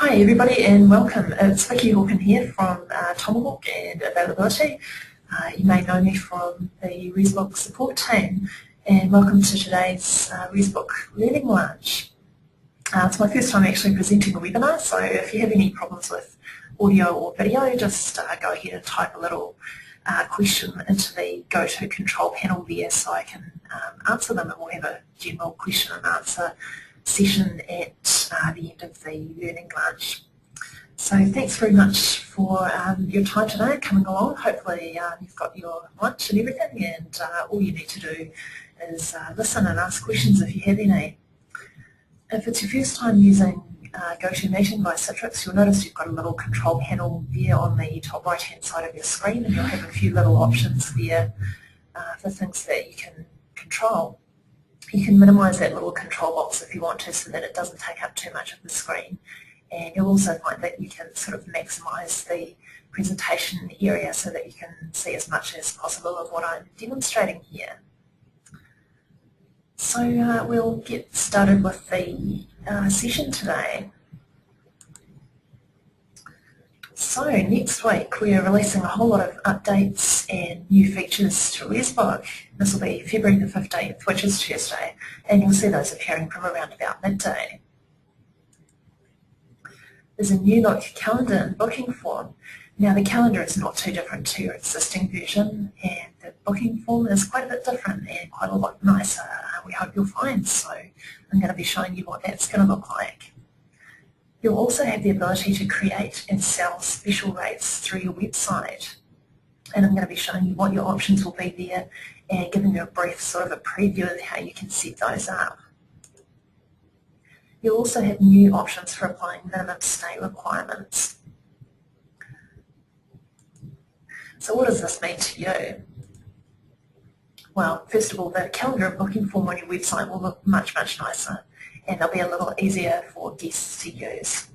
Hi everybody and welcome. It's Vicky Hawken here from Tomahawk and Availability. You may know me from the ResBook support team, and welcome to today's ResBook Learning Lunch. It's my first time actually presenting a webinar, so if you have any problems with audio or video, just go ahead and type a little question into the go-to control panel there so I can answer them, and we'll have a general question and answer session at the end of the learning lunch. So thanks very much for your time today coming along. Hopefully you've got your lunch and everything, and all you need to do is listen and ask questions if you have any. If it's your first time using GoToMeeting by Citrix, you'll notice you've got a little control panel there on the top right hand side of your screen, and you'll have a few little options there for things that you can control. You can minimise that little control box if you want to so that it doesn't take up too much of the screen, and you'll also find that you can sort of maximise the presentation area so that you can see as much as possible of what I'm demonstrating here. So we'll get started with the session today. So next week we're releasing a whole lot of updates and new features to ResBook. This will be February the 15th, which is Tuesday, and you'll see those appearing from around about midday. There's a new look calendar and booking form. Now the calendar is not too different to your existing version, and the booking form is quite a bit different and quite a lot nicer, we hope you'll find. So I'm going to be showing you what that's going to look like. You'll also have the ability to create and sell special rates through your website, and I'm going to be showing you what your options will be there and giving you a brief sort of a preview of how you can set those up. You'll also have new options for applying minimum stay requirements. So what does this mean to you? Well, first of all, the calendar and booking form on your website will look much, much nicer, and they'll be a little easier for guests to use.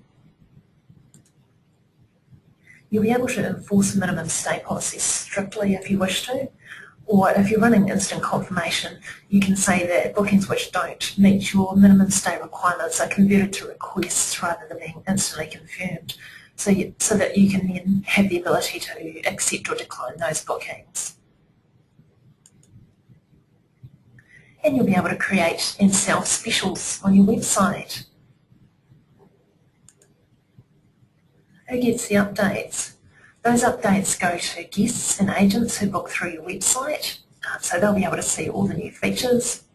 You'll be able to enforce minimum stay policies strictly if you wish to, or if you're running instant confirmation, you can say that bookings which don't meet your minimum stay requirements are converted to requests rather than being instantly confirmed, so that you can then have the ability to accept or decline those bookings. And you'll be able to create and sell specials on your website. Who gets the updates? Those updates go to guests and agents who book through your website, so they'll be able to see all the new features.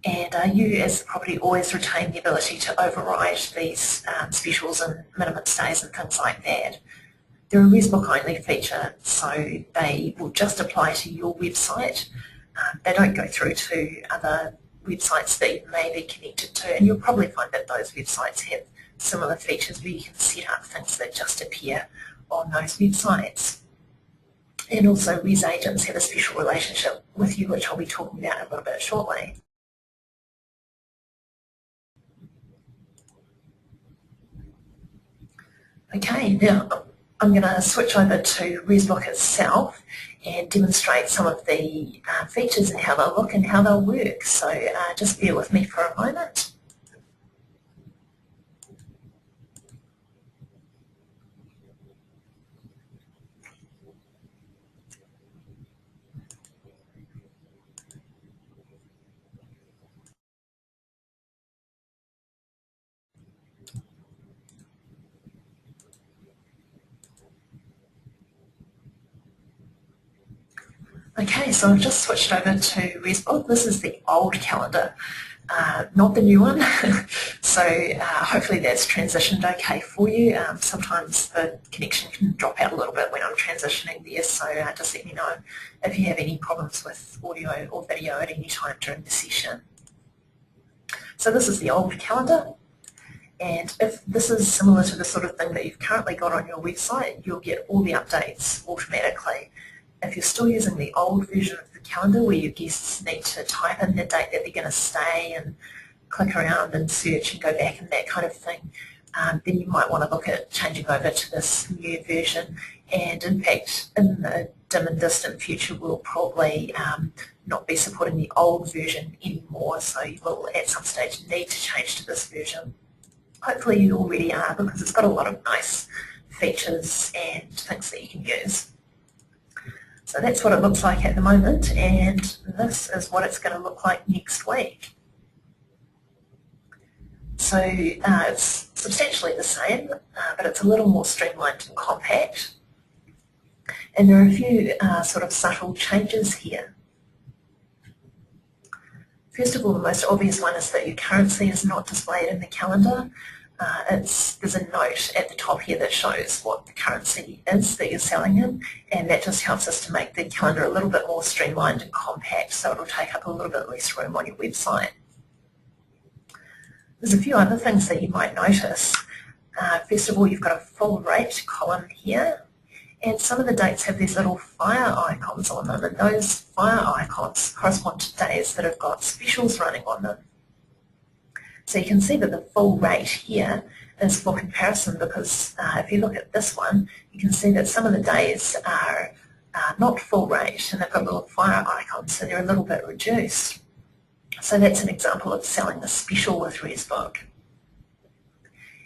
And you as the property always retain the ability to override these specials and minimum stays and things like that. They're a ResBook only feature, so they will just apply to your website. They don't go through to other websites that you may be connected to, and you'll probably find that those websites have similar features where you can set up things that just appear on those websites. And also Res agents have a special relationship with you, which I'll be talking about a little bit shortly. Okay, now I'm going to switch over to ResBook itself and demonstrate some of the features and how they'll look and how they'll work. So just bear with me for a moment. Okay, so I've just switched over to ResBook. This is the old calendar, not the new one. So hopefully that's transitioned okay for you. Sometimes the connection can drop out a little bit when I'm transitioning there, so just let me know if you have any problems with audio or video at any time during the session. So this is the old calendar, and if this is similar to the sort of thing that you've currently got on your website, you'll get all the updates automatically. If you're still using the old version of the calendar where your guests need to type in the date that they're going to stay and click around and search and go back and that kind of thing, then you might want to look at changing over to this new version. And in fact, in the dim and distant future, we'll probably not be supporting the old version anymore, so you will at some stage need to change to this version. Hopefully you already are, because it's got a lot of nice features and things that you can use. So that's what it looks like at the moment, and this is what it's going to look like next week. So it's substantially the same, but it's a little more streamlined and compact. And there are a few sort of subtle changes here. First of all, the most obvious one is that your currency is not displayed in the calendar. There's a note at the top here that shows what the currency is that you're selling in, and that just helps us to make the calendar a little bit more streamlined and compact, so it'll take up a little bit less room on your website. There's a few other things that you might notice. First of all, you've got a full rate column here, and some of the dates have these little fire icons on them, and those fire icons correspond to days that have got specials running on them. So you can see that the full rate here is for comparison, because if you look at this one, you can see that some of the days are not full rate and they've got little fire icons, so they're a little bit reduced. So that's an example of selling a special with ResBook.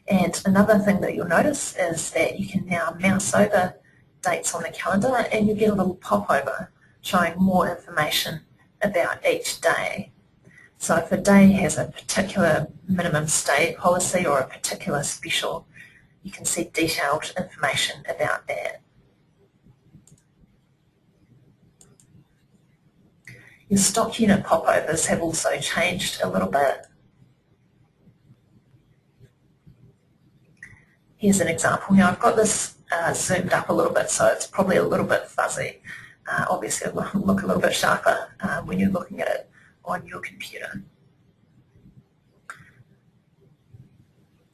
And another thing that you'll notice is that you can now mouse over dates on the calendar and you get a little popover showing more information about each day. So if a day has a particular minimum stay policy or a particular special, you can see detailed information about that. Your stock unit popovers have also changed a little bit. Here's an example. Now I've got this zoomed up a little bit, so it's probably a little bit fuzzy. Obviously it will look a little bit sharper when you're looking at it on your computer.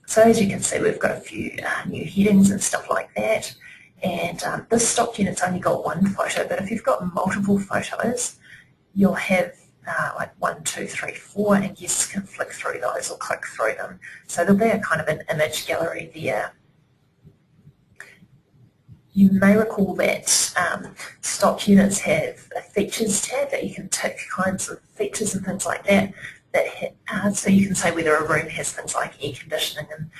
So as you can see, we've got a few new headings and stuff like that, and this stock unit's only got one photo, but if you've got multiple photos, you'll have like 1, 2, 3, 4, and guests can flick through those or click through them. So there'll be a kind of an image gallery there. You may recall that stock units have a features tab that you can tick kinds of features and things like that. So you can say whether a room has things like air conditioning and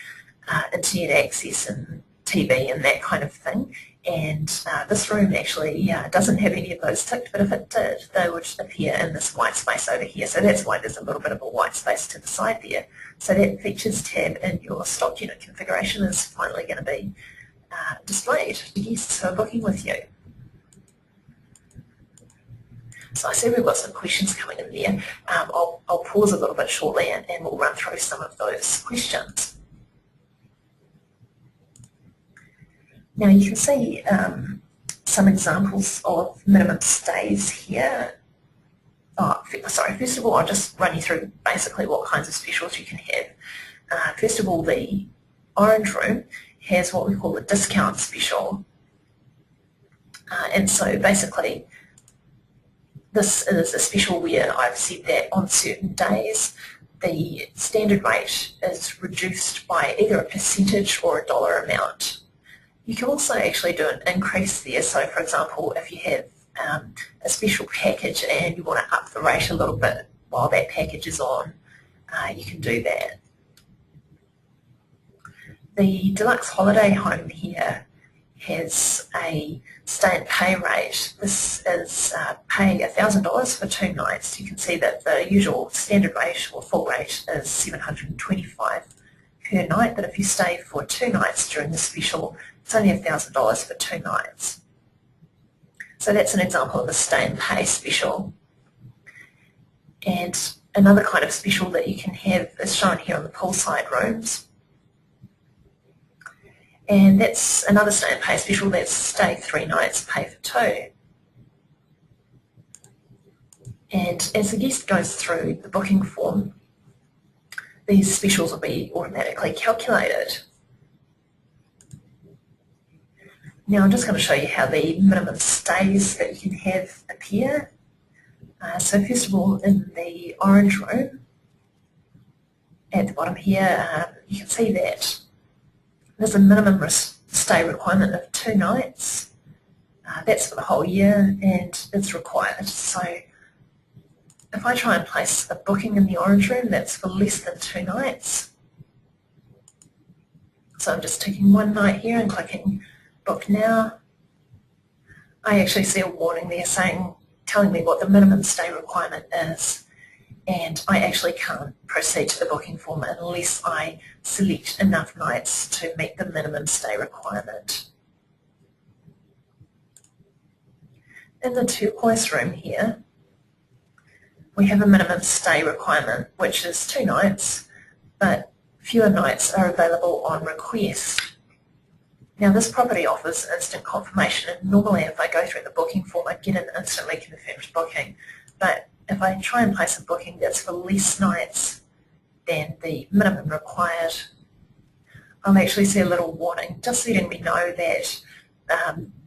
internet access and TV and that kind of thing. And this room actually doesn't have any of those ticked, but if it did, they would appear in this white space over here. So that's why there's a little bit of a white space to the side there. So that features tab in your stock unit configuration is finally going to be displayed to guests who are booking with you. So I see we've got some questions coming in there. I'll pause a little bit shortly and we'll run through some of those questions. Now you can see some examples of minimum stays here. First of all, I'll just run you through basically what kinds of specials you can have. First of all, the orange room has what we call a discount special. And so basically this is a special where I've said that on certain days the standard rate is reduced by either a percentage or a dollar amount. You can also actually do an increase there. So for example, if you have a special package and you want to up the rate a little bit while that package is on, you can do that. The deluxe holiday home here has a stay and pay rate. This is pay $1,000 for 2 nights. You can see that the usual standard rate or full rate is $725 per night, but if you stay for 2 nights during the special, it's only $1,000 for 2 nights. So that's an example of a stay and pay special. And another kind of special that you can have is shown here on the poolside rooms. And that's another stay and pay special, that's stay 3 nights, pay for 2. And as the guest goes through the booking form, these specials will be automatically calculated. Now I'm just going to show you how the minimum stays that you can have appear. So first of all, in the orange room, at the bottom here, you can see that there's a minimum stay requirement of 2 nights. That's for the whole year and it's required. So if I try and place a booking in the orange room that's for less than 2 nights, So I'm just taking one night here and clicking book now. I actually see a warning there telling me what the minimum stay requirement is, and I actually can't proceed to the booking form unless I select enough nights to meet the minimum stay requirement. In the turquoise room here, we have a minimum stay requirement, which is 2 nights, but fewer nights are available on request. Now this property offers instant confirmation, and normally if I go through the booking form I'd get an instantly confirmed booking, but if I try and place a booking that's for less nights than the minimum required, I'll actually see a little warning just letting me know that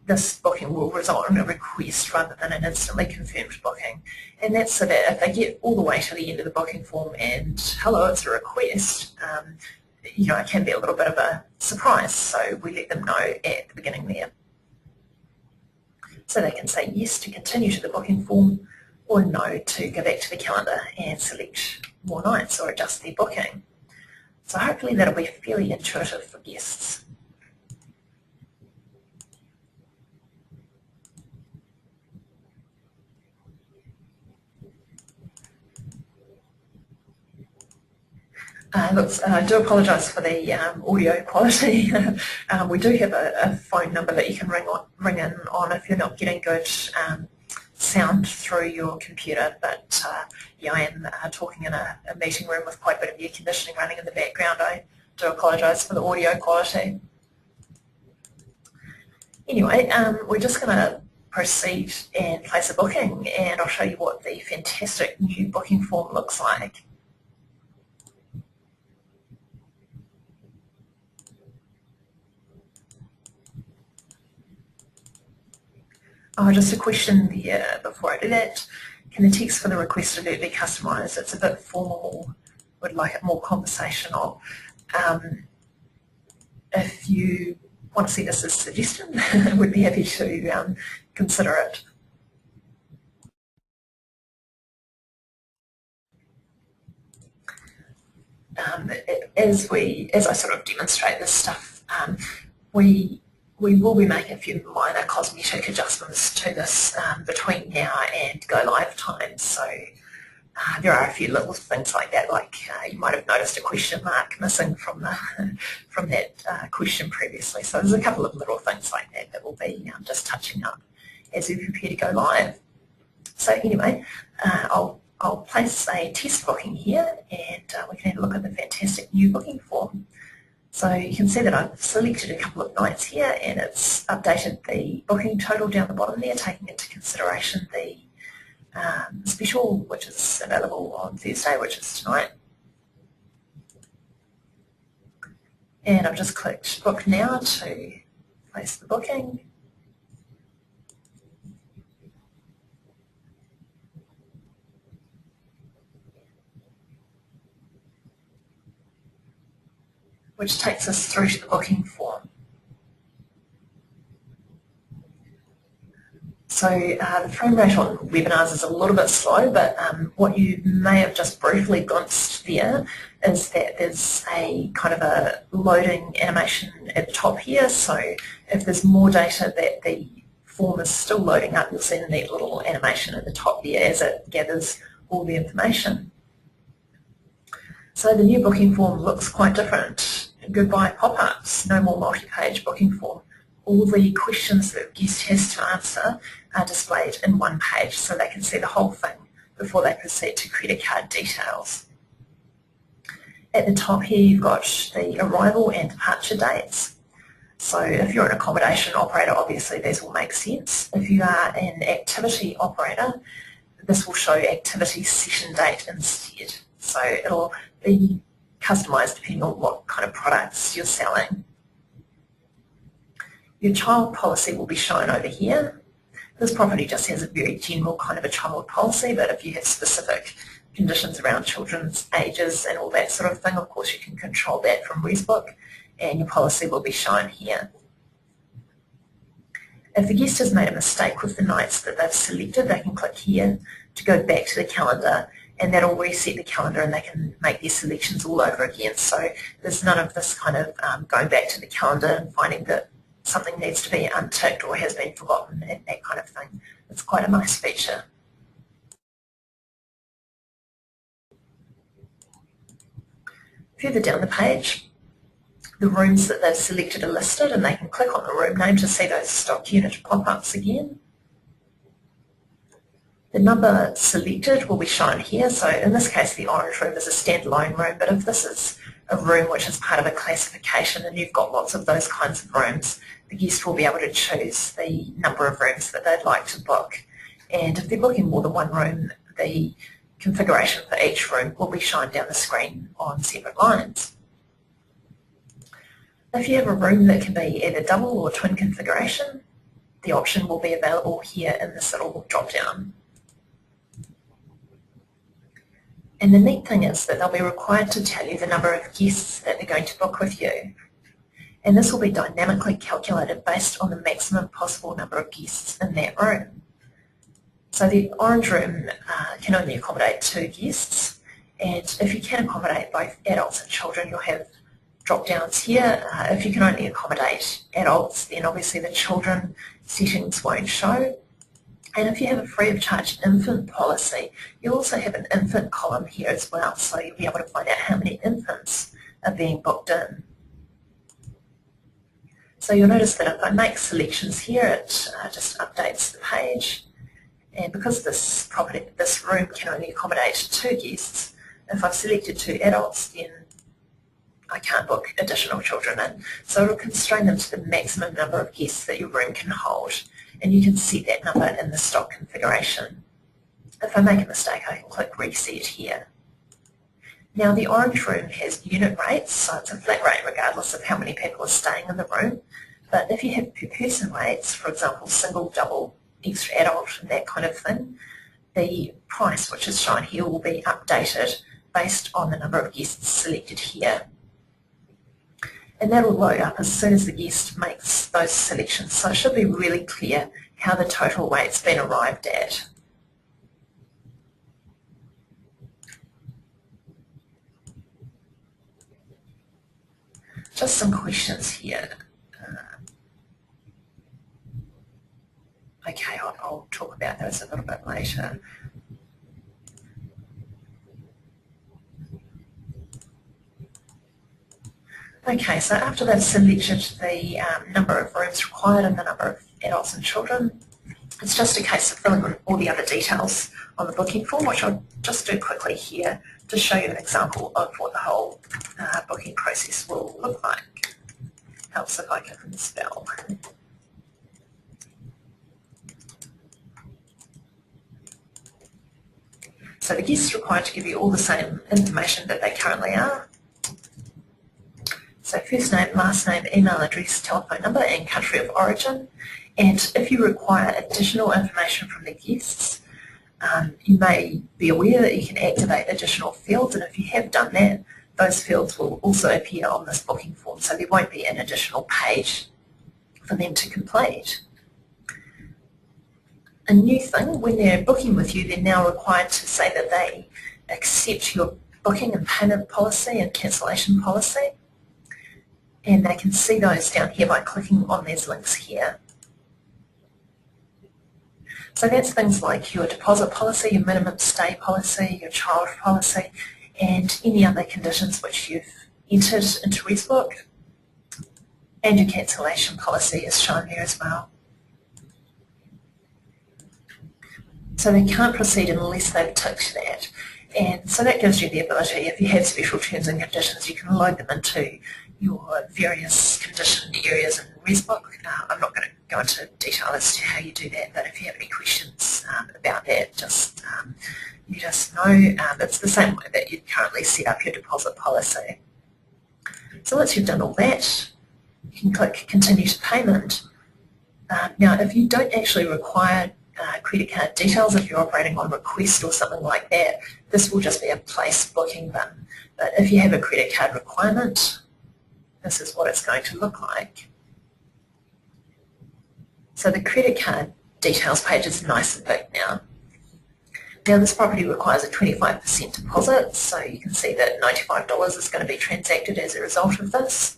this booking will result in a request rather than an instantly confirmed booking. And that's so that if I get all the way to the end of the booking form and hello, it's a request, it can be a little bit of a surprise, so we let them know at the beginning there. So they can say yes to continue to the booking form or no to go back to the calendar and select more nights or adjust their booking. So hopefully that'll be fairly intuitive for guests. I do apologise for the audio quality. We do have a phone number that you can ring in on if you're not getting good sound through your computer, but I am talking in a meeting room with quite a bit of air conditioning running in the background. I do apologise for the audio quality. Anyway, we're just going to proceed and place a booking, and I'll show you what the fantastic new booking form looks like. Oh, just a question there before I do that. Can the text for the request alert be customised? It's a bit formal, would like it more conversational. If you want to see this as a suggestion, we'd be happy to consider it. As I sort of demonstrate this stuff, we will be making a few minor cosmetic adjustments to this between now and go live time. So there are a few little things like that, like you might have noticed a question mark missing from that question previously. So there's a couple of little things like that that will be just touching up as we prepare to go live. So anyway, I'll place a test booking here, and we can have a look at the fantastic new booking form. So you can see that I've selected a couple of nights here, and it's updated the booking total down the bottom there, taking into consideration the special, which is available on Thursday, which is tonight. And I've just clicked book now to place the booking. Which takes us through to the booking form. So the frame rate on webinars is a little bit slow, but what you may have just briefly glimpsed there is that there's a kind of a loading animation at the top here. So if there's more data that the form is still loading up, you'll see a neat little animation at the top there as it gathers all the information. So the new booking form looks quite different. Goodbye pop-ups, no more multi-page booking form. All the questions that the guest has to answer are displayed in one page so they can see the whole thing before they proceed to credit card details. At the top here you've got the arrival and departure dates. So if you're an accommodation operator, obviously these will make sense. If you are an activity operator, this will show activity session date instead. So it'll be customised depending on what kind of products you're selling. Your child policy will be shown over here. This property just has a very general kind of a child policy, but if you have specific conditions around children's ages and all that sort of thing, of course you can control that from ResBook, and your policy will be shown here. If the guest has made a mistake with the nights that they've selected, they can click here to go back to the calendar and that'll reset the calendar and they can make their selections all over again. So there's none of this kind of going back to the calendar and finding that something needs to be unticked or has been forgotten and that kind of thing. It's quite a nice feature. Further down the page, the rooms that they've selected are listed, and they can click on the room name to see those stock unit pop-ups again. The number selected will be shown here, so in this case the orange room is a standalone room, but if this is a room which is part of a classification and you've got lots of those kinds of rooms, the guest will be able to choose the number of rooms that they'd like to book. And if they're booking more than one room, the configuration for each room will be shown down the screen on separate lines. If you have a room that can be either double or twin configuration, the option will be available here in this little drop-down. And the neat thing is that they'll be required to tell you the number of guests that they're going to book with you. And this will be dynamically calculated based on the maximum possible number of guests in that room. So the orange room can only accommodate 2 guests, and if you can accommodate both adults and children, you'll have drop-downs here. If you can only accommodate adults, then obviously the children settings won't show. And if you have a free of charge infant policy, you'll also have an infant column here as well, so you'll be able to find out how many infants are being booked in. So you'll notice that if I make selections here, it just updates the page. And because this room can only accommodate 2 guests, if I've selected 2 adults, then I can't book additional children in. So it'll constrain them to the maximum number of guests that your room can hold. And you can set that number in the stock configuration. If I make a mistake, I can click reset here. Now the orange room has unit rates, so it's a flat rate regardless of how many people are staying in the room. But if you have per person rates, for example, single, double, extra adult, and that kind of thing, the price which is shown here will be updated based on the number of guests selected here. And that will load up as soon as the guest makes those selections. So it should be really clear how the total weight's been arrived at. Just some questions here. Okay, I'll talk about those a little bit later. Okay, so after they've selected the number of rooms required and the number of adults and children, it's just a case of filling in all the other details on the booking form, which I'll just do quickly here to show you an example of what the whole booking process will look like. Helps if I can spell. So the guest is required to give you all the same information that they currently are. So first name, last name, email address, telephone number and country of origin. And if you require additional information from the guests, you may be aware that you can activate additional fields, and if you have done that, those fields will also appear on this booking form, so there won't be an additional page for them to complete. A new thing, when they're booking with you, they're now required to say that they accept your booking and payment policy and cancellation policy. And they can see those down here by clicking on these links here. So that's things like your deposit policy, your minimum stay policy, your child policy, and any other conditions which you've entered into ResBook. And your cancellation policy is shown there as well. So they can't proceed unless they've ticked that. And so that gives you the ability, if you have special terms and conditions, you can load them into your various conditioned areas in ResBook. I'm not going to go into detail as to how you do that, but if you have any questions about that, just you just know it's the same way that you'd currently set up your deposit policy. So once you've done all that, you can click Continue to Payment. Now, if you don't actually require credit card details, if you're operating on request or something like that, this will just be a place booking button. But if you have a credit card requirement, this is what it's going to look like. So the credit card details page is nice and big now. Now this property requires a 25% deposit, so you can see that $95 is going to be transacted as a result of this.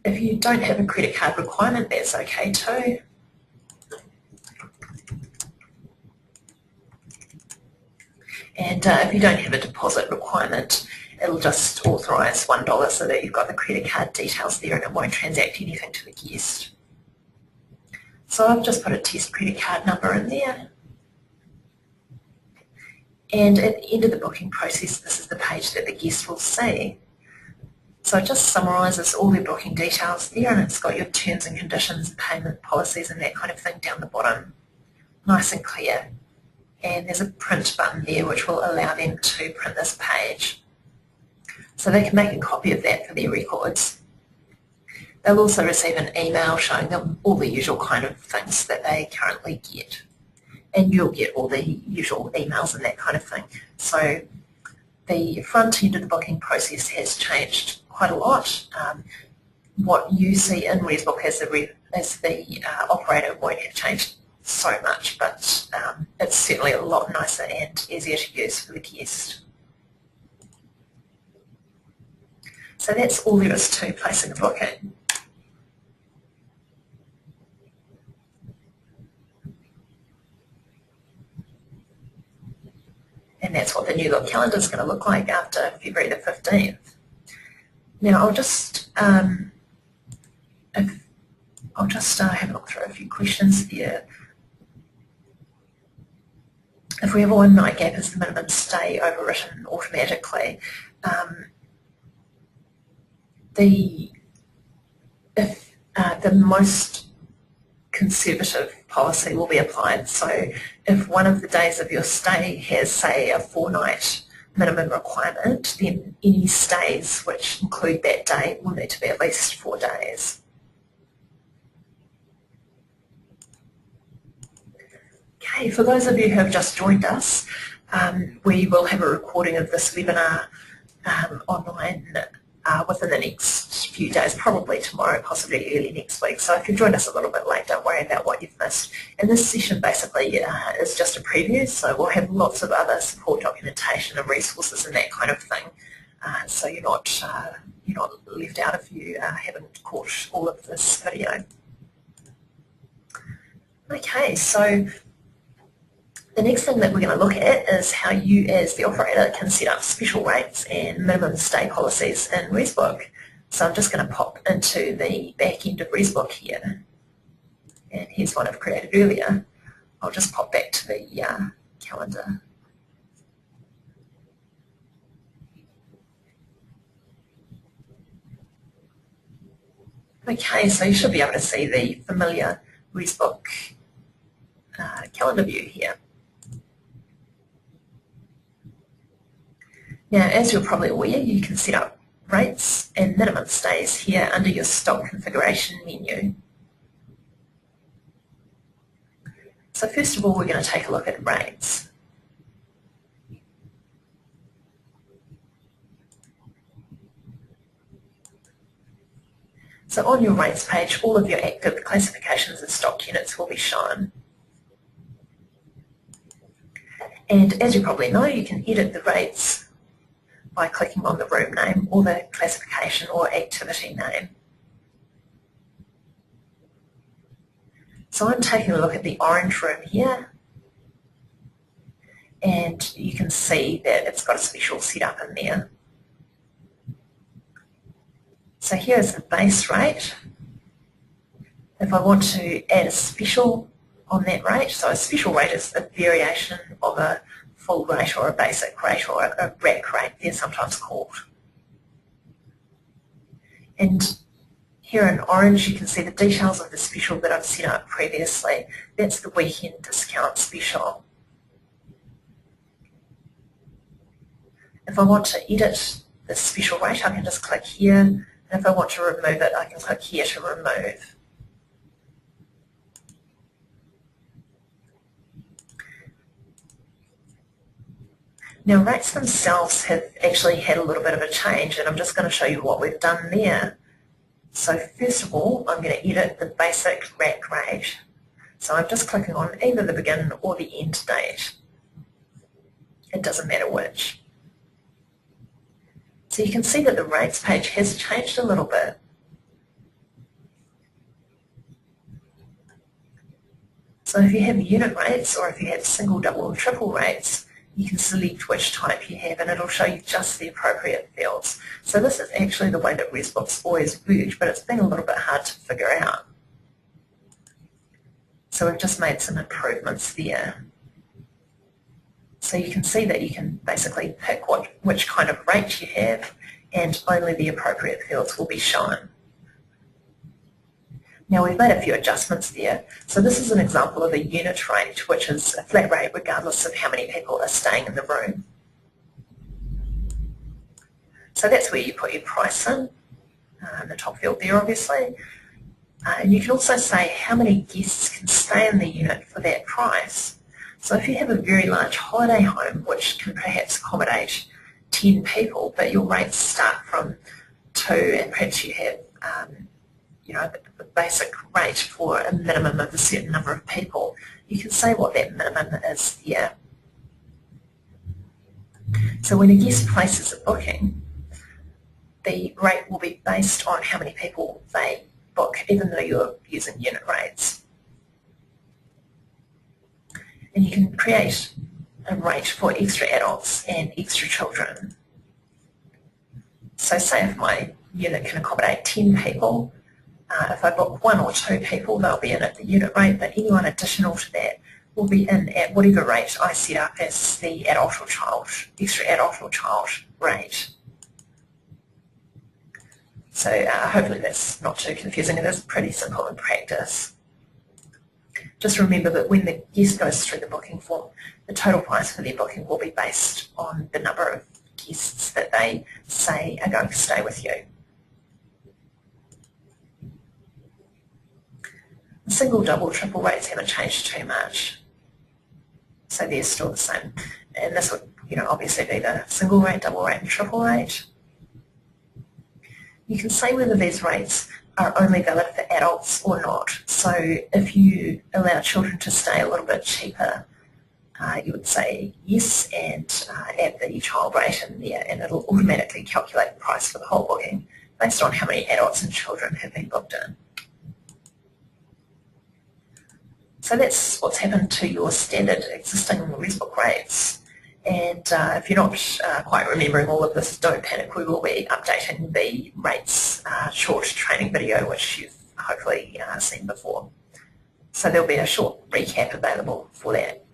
If you don't have a credit card requirement, that's okay too. And if you don't have a deposit requirement, it'll just authorise $1 so that you've got the credit card details there and it won't transact anything to the guest. So I've just put a test credit card number in there. And at the end of the booking process, this is the page that the guest will see. So it just summarises all their booking details there, and it's got your terms and conditions, payment policies and that kind of thing down the bottom. Nice and clear. And there's a print button there which will allow them to print this page. So they can make a copy of that for their records. They'll also receive an email showing them all the usual kind of things that they currently get. And you'll get all the usual emails and that kind of thing. So the front end of the booking process has changed quite a lot. What you see in ResBook as the operator won't have changed so much, but it's certainly a lot nicer and easier to use for the guest. So that's all there is to placing a booking. And that's what the new look calendar is going to look like after February the 15th. Now I'll just have a look through a few questions here. If we have a one-night gap as the minimum stay overwritten automatically, the most conservative policy will be applied. So if one of the days of your stay has, say, a 4-night minimum requirement, then any stays which include that day will need to be at least 4 days. Okay, for those of you who have just joined us, we will have a recording of this webinar online within the next few days, probably tomorrow, possibly early next week. So if you've joined us a little bit late, don't worry about what you've missed. And this session basically is just a preview, so we'll have lots of other support documentation and resources and that kind of thing. So you're not left out if you haven't caught all of this video. Okay, so the next thing that we're going to look at is how you as the operator can set up special rates and minimum stay policies in ResBook. So I'm just going to pop into the back end of ResBook here. And here's one I've created earlier. I'll just pop back to the calendar. Okay, so you should be able to see the familiar ResBook calendar view here. Now, as you're probably aware, you can set up rates and minimum stays here under your stock configuration menu. So first of all, we're going to take a look at rates. So on your rates page, all of your active classifications and stock units will be shown. And as you probably know, you can edit the rates by clicking on the room name or the classification or activity name. So I'm taking a look at the orange room here, and you can see that it's got a special setup in there. So here's the base rate. If I want to add a special on that rate, so a special rate is a variation of a full rate or a basic rate or a rack rate, they're sometimes called. And here in orange you can see the details of the special that I've set up previously. That's the weekend discount special. If I want to edit the special rate, I can just click here, and if I want to remove it, I can click here to remove. Now rates themselves have actually had a little bit of a change, and I'm just going to show you what we've done there. So first of all, I'm going to edit the basic rack rate. So I'm just clicking on either the begin or the end date. It doesn't matter which. So you can see that the rates page has changed a little bit. So if you have unit rates or if you have single, double and triple rates, you can select which type you have and it'll show you just the appropriate fields. So this is actually the way that ResBook's always worked, but it's been a little bit hard to figure out. So we've just made some improvements there. So you can see that you can basically pick which kind of rate you have and only the appropriate fields will be shown. Now we've made a few adjustments there. So this is an example of a unit rate, which is a flat rate regardless of how many people are staying in the room. So that's where you put your price in the top field there obviously. And you can also say how many guests can stay in the unit for that price. So if you have a very large holiday home which can perhaps accommodate 10 people, but your rates start from 2 and perhaps you have the basic rate for a minimum of a certain number of people, you can say what that minimum is there. So when a guest places a booking, the rate will be based on how many people they book, even though you're using unit rates. And you can create a rate for extra adults and extra children. So say if my unit can accommodate 10 people, if I book 1 or 2 people, they'll be in at the unit rate, but anyone additional to that will be in at whatever rate I set up as the adult or child, extra adult or child rate. So hopefully that's not too confusing. It is pretty simple in practice. Just remember that when the guest goes through the booking form, the total price for their booking will be based on the number of guests that they say are going to stay with you. The single, double, triple rates haven't changed too much, so they're still the same. And this would, obviously be the single rate, double rate, and triple rate. You can say whether these rates are only valid for adults or not. So if you allow children to stay a little bit cheaper, you would say yes and add the child rate in there, and it'll automatically calculate the price for the whole booking based on how many adults and children have been booked in. So that's what's happened to your standard existing ResBook rates. And if you're not quite remembering all of this, don't panic. We will be updating the rates short training video, which you've hopefully seen before. So there'll be a short recap available for that.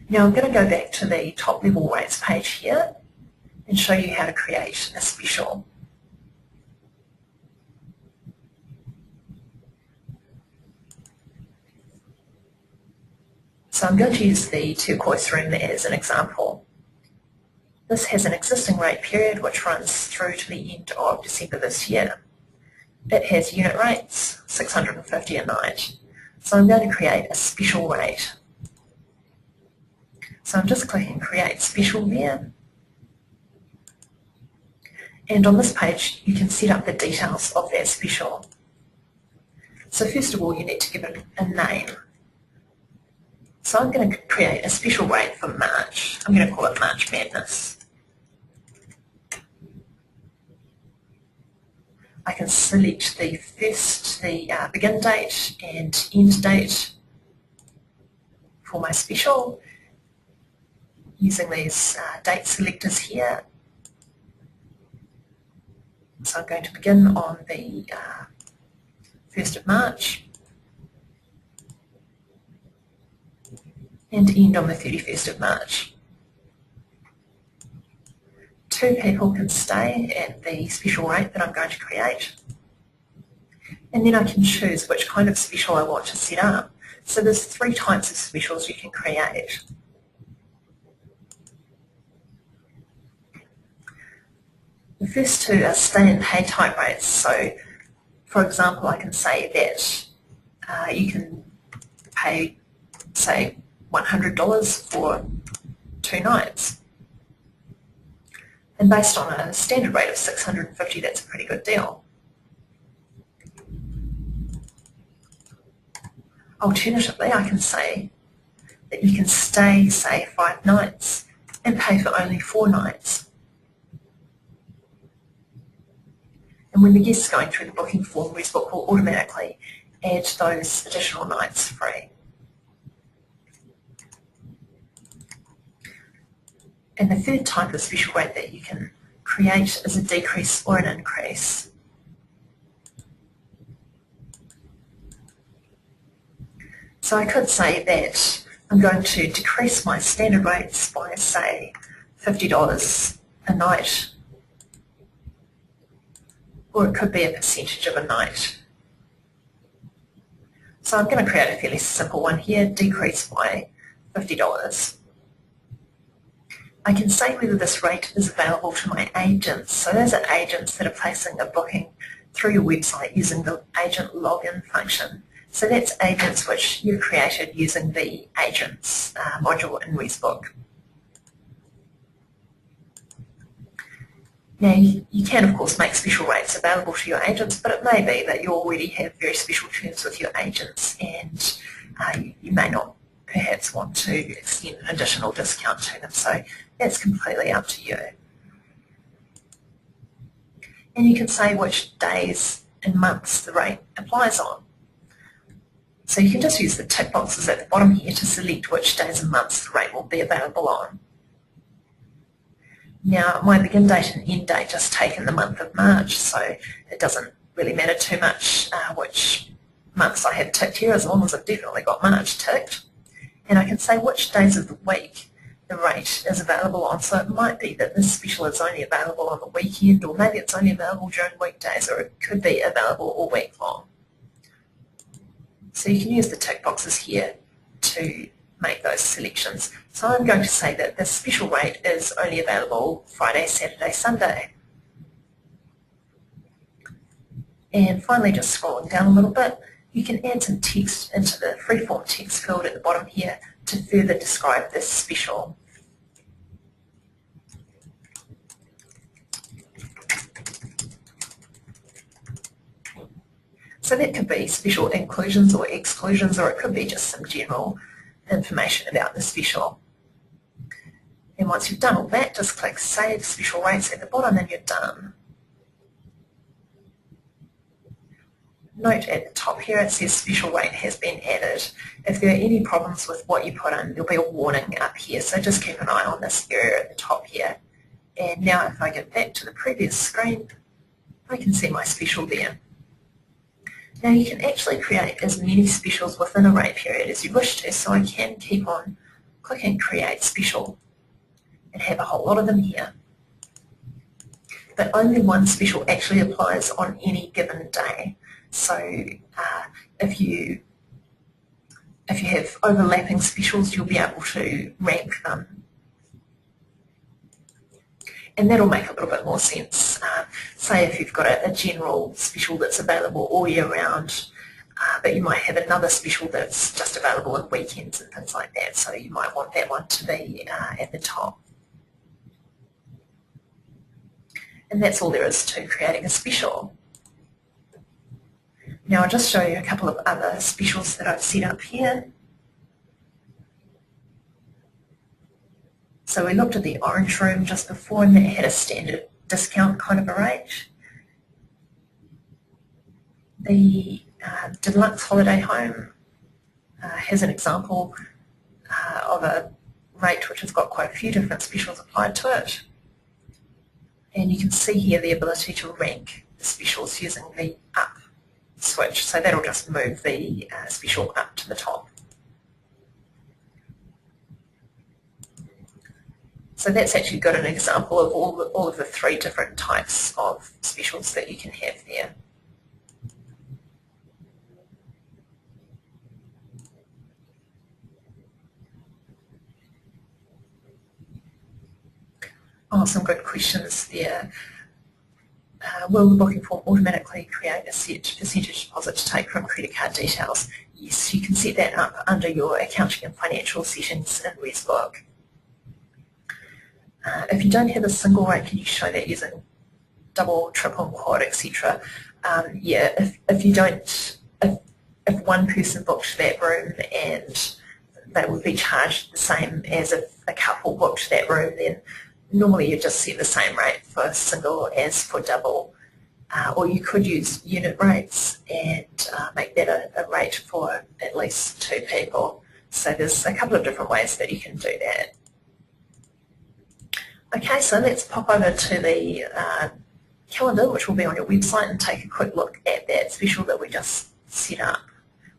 Now I'm going to go back to the top level rates page here and show you how to create a special. So I'm going to use the turquoise room as an example. This has an existing rate period which runs through to the end of December this year. It has unit rates, $650 a night. So I'm going to create a special rate. So I'm just clicking Create Special there. And on this page you can set up the details of that special. So first of all you need to give it a name. So I'm going to create a special rate for March. I'm going to call it March Madness. I can select the begin date and end date for my special using these date selectors here. So I'm going to begin on the 1st of March. And end on the 31st of March. 2 people can stay at the special rate that I'm going to create. And then I can choose which kind of special I want to set up. So there's 3 types of specials you can create. The first 2 are stay and pay type rates. So for example, I can say that you can pay, say, $100 for 2 nights. And based on a standard rate of $650, that's a pretty good deal. Alternatively, I can say that you can stay, say, 5 nights and pay for only 4 nights. And when the guest's going through the booking form, ResBook will automatically add those additional nights free. And the third type of special rate that you can create is a decrease or an increase. So I could say that I'm going to decrease my standard rates by, say, $50 a night, or it could be a percentage of a night. So I'm going to create a fairly simple one here, decrease by $50. I can say whether this rate is available to my agents. So those are agents that are placing a booking through your website using the agent login function. So that's agents which you've created using the agents module in ResBook. Now you can of course make special rates available to your agents, but it may be that you already have very special terms with your agents and you may not perhaps want to extend an additional discount to them. So that's completely up to you. And you can say which days and months the rate applies on. So you can just use the tick boxes at the bottom here to select which days and months the rate will be available on. Now my begin date and end date just take in the month of March, so it doesn't really matter too much which months I have ticked here, as long as I've definitely got March ticked. And I can say which days of the week the rate is available on. So it might be that this special is only available on the weekend, or maybe it's only available during weekdays, or it could be available all week long. So you can use the tick boxes here to make those selections. So I'm going to say that this special rate is only available Friday, Saturday, Sunday. And finally, just scrolling down a little bit, you can add some text into the freeform text field at the bottom here to further describe this special. So that could be special inclusions or exclusions, or it could be just some general information about the special. And once you've done all that, just click Save Special Rates at the bottom and you're done. Note at the top here it says special rate has been added. If there are any problems with what you put in, there'll be a warning up here, so just keep an eye on this area at the top here. And now if I go back to the previous screen, I can see my special there. Now you can actually create as many specials within a rate period as you wish to, so I can keep on clicking Create Special and have a whole lot of them here. But only one special actually applies on any given day. So if you have overlapping specials, you'll be able to rank them. And that'll make a little bit more sense. Say if you've got a general special that's available all year round, but you might have another special that's just available on weekends and things like that, so you might want that one to be at the top. And that's all there is to creating a special. Now I'll just show you a couple of other specials that I've set up here. So we looked at the Orange Room just before, and that had a standard discount kind of a rate. The Deluxe Holiday Home has an example of a rate which has got quite a few different specials applied to it. And you can see here the ability to rank the specials using the up switch. So that'll just move the special up to the top. So that's actually got an example of all of the 3 different types of specials that you can have there. Oh, some good questions there. Will the booking form automatically create a set percentage deposit to take from credit card details? Yes, you can set that up under your accounting and financial settings in ResBook. If you don't have a single rate, can you show that using double, triple, and quad, etc.? Yeah, if you don't, if one person booked that room and they would be charged the same as if a couple booked that room, then normally you just set the same rate for single as for double. Or you could use unit rates and make that a rate for at least 2 people. So there's a couple of different ways that you can do that. Okay, so let's pop over to the calendar, which will be on your website, and take a quick look at that special that we just set up,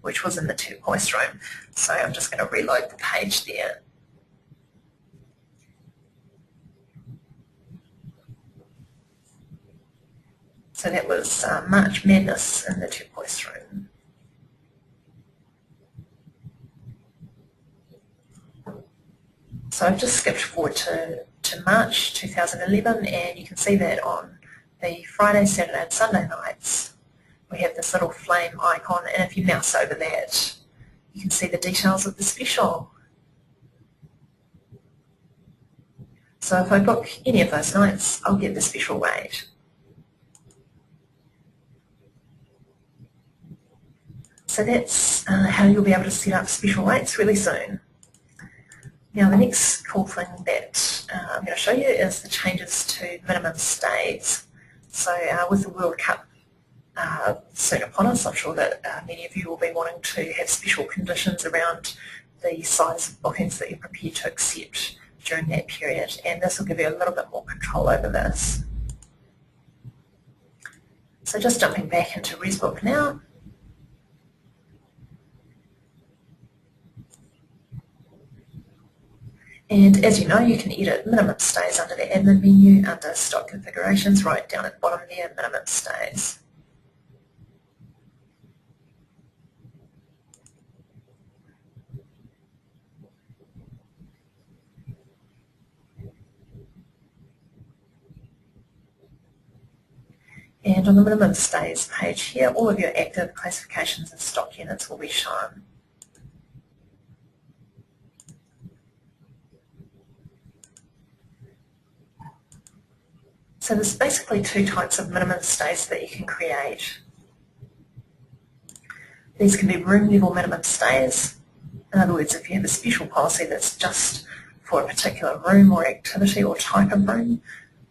which was in the turquoise room. So I'm just going to reload the page there. So that was March Madness in the turquoise room. So I've just skipped forward to March 2011, and you can see that on the Friday, Saturday and Sunday nights we have this little flame icon, and if you mouse over that you can see the details of the special. So if I book any of those nights, I'll get the special rate. So that's how you'll be able to set up special rates really soon. Now the next cool thing that I'm going to show you is the changes to minimum stays. So with the World Cup soon upon us, I'm sure that many of you will be wanting to have special conditions around the size of bookings that you're prepared to accept during that period, and this will give you a little bit more control over this. So just jumping back into ResBook now. And as you know, you can edit minimum stays under the admin menu under stock configurations, right down at the bottom there, minimum stays. And on the minimum stays page here, all of your active classifications and stock units will be shown. So there's basically 2 types of minimum stays that you can create. These can be room level minimum stays. In other words, if you have a special policy that's just for a particular room or activity or type of room,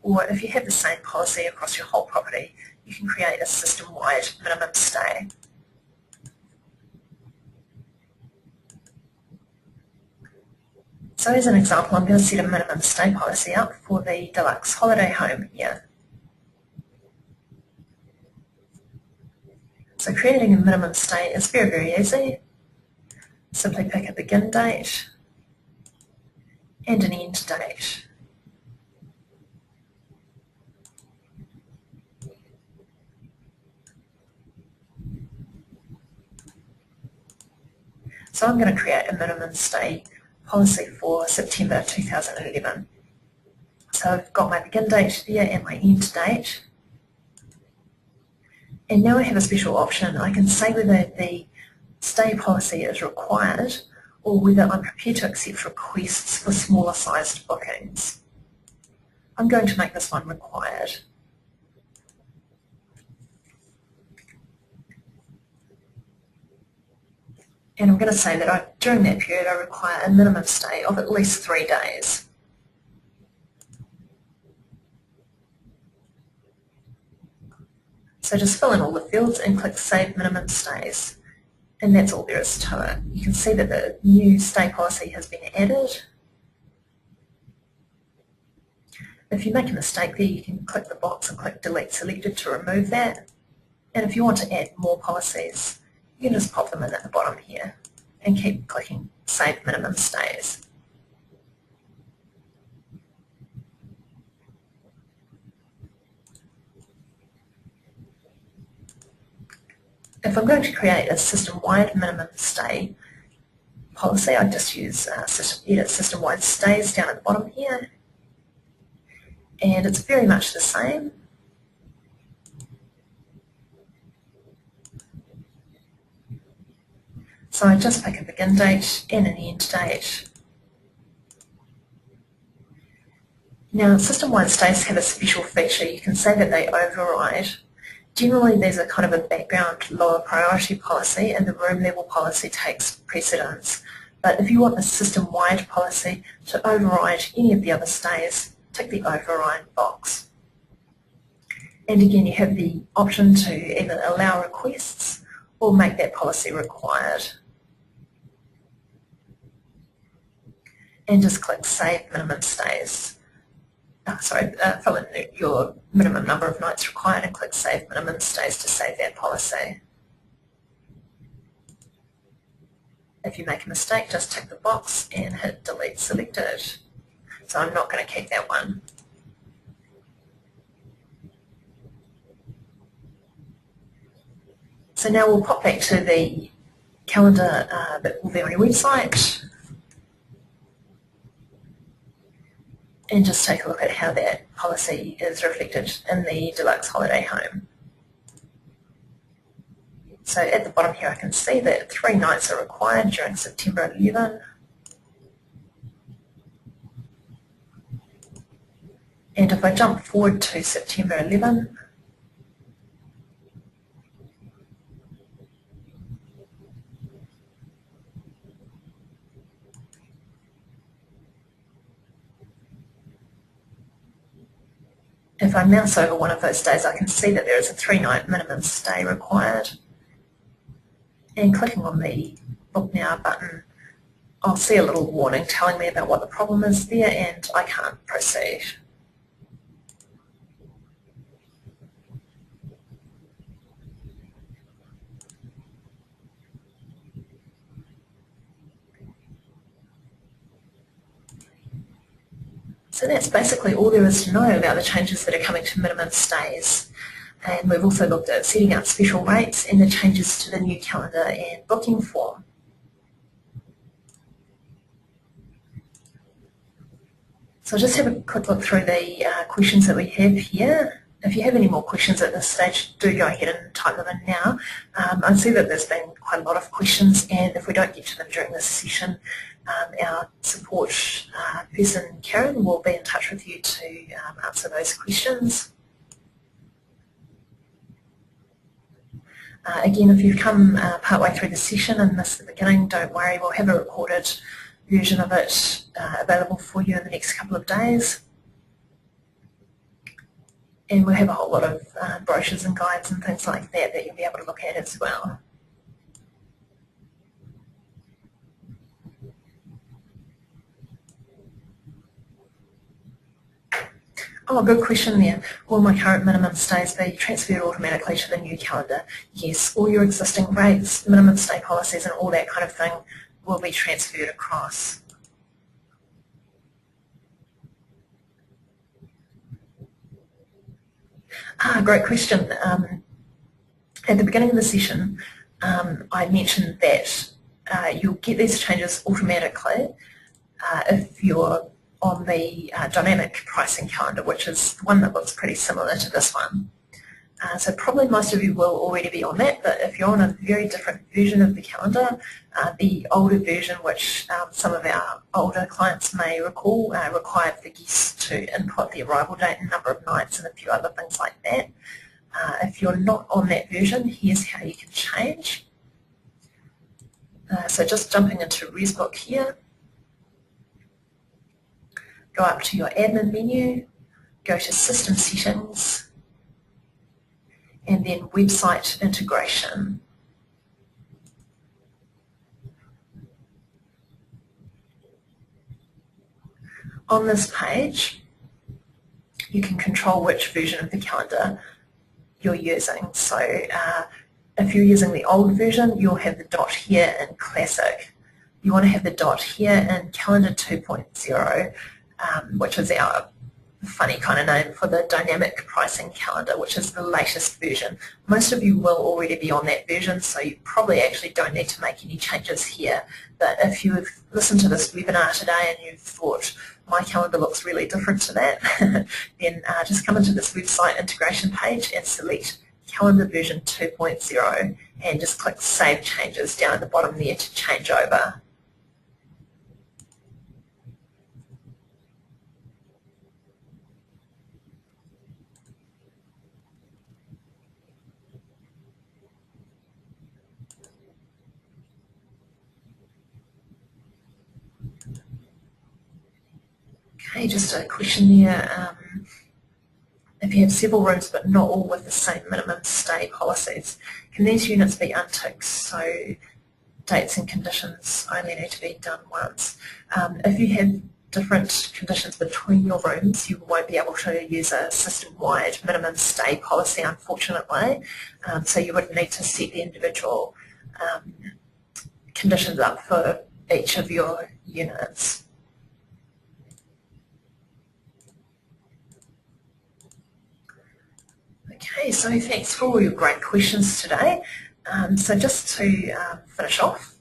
or if you have the same policy across your whole property, you can create a system-wide minimum stay. So as an example, I'm going to set a minimum stay policy up for the deluxe holiday home here. So creating a minimum stay is very, very easy. Simply pick a begin date and an end date. So I'm going to create a minimum stay policy for September 2011. So I've got my begin date there and my end date. And now I have a special option. I can say whether the stay policy is required or whether I'm prepared to accept requests for smaller sized bookings. I'm going to make this one required. And I'm going to say that during that period I require a minimum stay of at least 3 days. So just fill in all the fields and click Save Minimum Stays. And that's all there is to it. You can see that the new stay policy has been added. If you make a mistake there, you can click the box and click Delete Selected to remove that. And if you want to add more policies, you can just pop them in at the bottom here and keep clicking Save Minimum Stays. If I'm going to create a system-wide minimum stay policy, I just use Edit System-Wide Stays down at the bottom here. And it's very much the same. So I just pick a begin date and an end date. Now, system-wide stays have a special feature. You can say that they override. Generally, there's a kind of a background lower priority policy and the room level policy takes precedence. But if you want the system-wide policy to override any of the other stays, tick the override box. And again, you have the option to either allow requests or make that policy required. And just click Save Minimum Stays. Fill in your minimum number of nights required and click Save Minimum Stays to save that policy. If you make a mistake, just tick the box and hit Delete Selected. So I'm not going to keep that one. So now we'll pop back to the calendar that will be on your website and just take a look at how that policy is reflected in the Deluxe Holiday Home. So at the bottom here I can see that 3 nights are required during September 11. And if I jump forward to September 11, if I mouse over one of those days, I can see that there is a 3-night minimum stay required. And clicking on the Book Now button, I'll see a little warning telling me about what the problem is there and I can't proceed. So that's basically all there is to know about the changes that are coming to minimum stays. And we've also looked at setting up special rates and the changes to the new calendar and booking form. So I'll just have a quick look through the questions that we have here. If you have any more questions at this stage, do go ahead and type them in now. I see that there's been quite a lot of questions, and if we don't get to them during this session, our support person, Karen, will be in touch with you to answer those questions. Again, if you've come partway through the session and missed the beginning, don't worry, we'll have a recorded version of it available for you in the next couple of days. And we'll have a whole lot of brochures and guides and things like that that you'll be able to look at as well. Oh, good question there. Will my current minimum stays be transferred automatically to the new calendar? Yes, all your existing rates, minimum stay policies and all that kind of thing will be transferred across. Great question. At the beginning of the session, I mentioned that you'll get these changes automatically if you're on the dynamic pricing calendar, which is the one that looks pretty similar to this one. So probably most of you will already be on that, but if you're on a very different version of the calendar, the older version, which some of our older clients may recall, required the guests to input the arrival date and number of nights and a few other things like that. If you're not on that version, here's how you can change. So just jumping into ResBook here, go up to your admin menu, go to System Settings, and then Website Integration. On this page, you can control which version of the calendar you're using. So if you're using the old version, you'll have the dot here in Classic. You want to have the dot here in Calendar 2.0, which is our funny kind of name for the dynamic pricing calendar, which is the latest version. Most of you will already be on that version, so you probably actually don't need to make any changes here. But if you've listened to this webinar today and you've thought, my calendar looks really different to that, then just come into this website integration page and select calendar version 2.0 and just click Save Changes down at the bottom there to change over. Okay, just a question there. If you have several rooms but not all with the same minimum stay policies, can these units be unticked so dates and conditions only need to be done once? If you have different conditions between your rooms, you won't be able to use a system-wide minimum stay policy, unfortunately. So you would need to set the individual conditions up for each of your units. Okay, so thanks for all your great questions today. So just to finish off,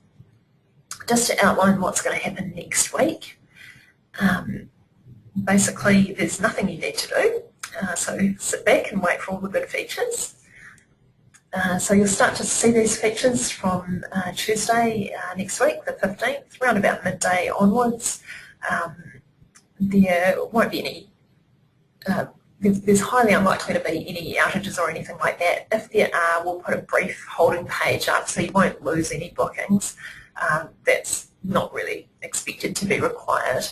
just to outline what's going to happen next week. Basically, there's nothing you need to do, so sit back and wait for all the good features. So you'll start to see these features from Tuesday next week, the 15th, around about midday onwards. There won't be any there's highly unlikely to be any outages or anything like that. If there are, we'll put a brief holding page up so you won't lose any bookings. That's not really expected to be required.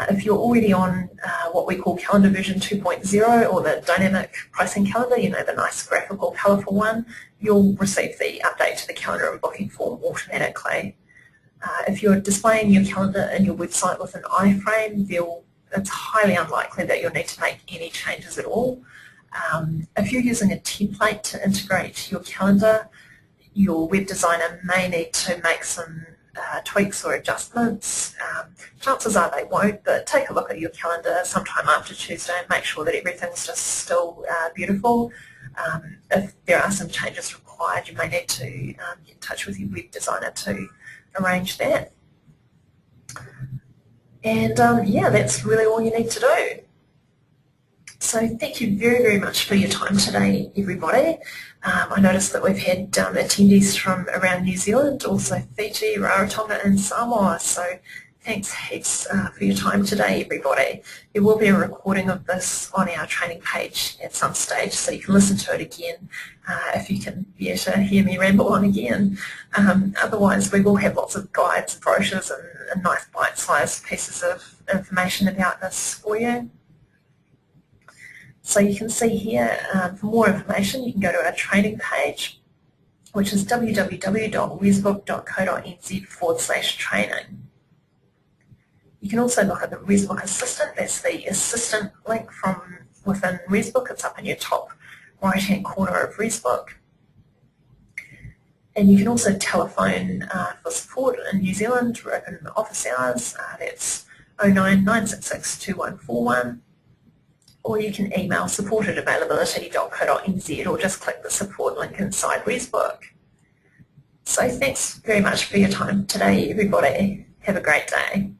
If you're already on what we call calendar version 2.0 or the dynamic pricing calendar, you know, the nice graphical, colourful one, you'll receive the update to the calendar and booking form automatically. If you're displaying your calendar in your website with an iframe, it's highly unlikely that you'll need to make any changes at all. If you're using a template to integrate your calendar, your web designer may need to make some tweaks or adjustments. Chances are they won't, but take a look at your calendar sometime after Tuesday and make sure that everything's just still beautiful. If there are some changes required, you may need to get in touch with your web designer to arrange that. And yeah, that's really all you need to do. So thank you very, very much for your time today, everybody. I noticed that we've had attendees from around New Zealand, also Fiji, Rarotonga and Samoa, so thanks heaps for your time today, everybody. There will be a recording of this on our training page at some stage, so you can listen to it again if you can bear to hear me ramble on again. Otherwise, we will have lots of guides, brochures and nice bite-sized pieces of information about this for you. So you can see here, for more information, you can go to our training page, which is www.resbook.co.nz/training. You can also look at the ResBook Assistant. That's the assistant link from within ResBook. It's up in your top right-hand corner of ResBook. And you can also telephone for support in New Zealand. We're open office hours. That's 09966 2141. Or you can email support@availability.co.nz or just click the support link inside ResBook. So thanks very much for your time today, everybody. Have a great day.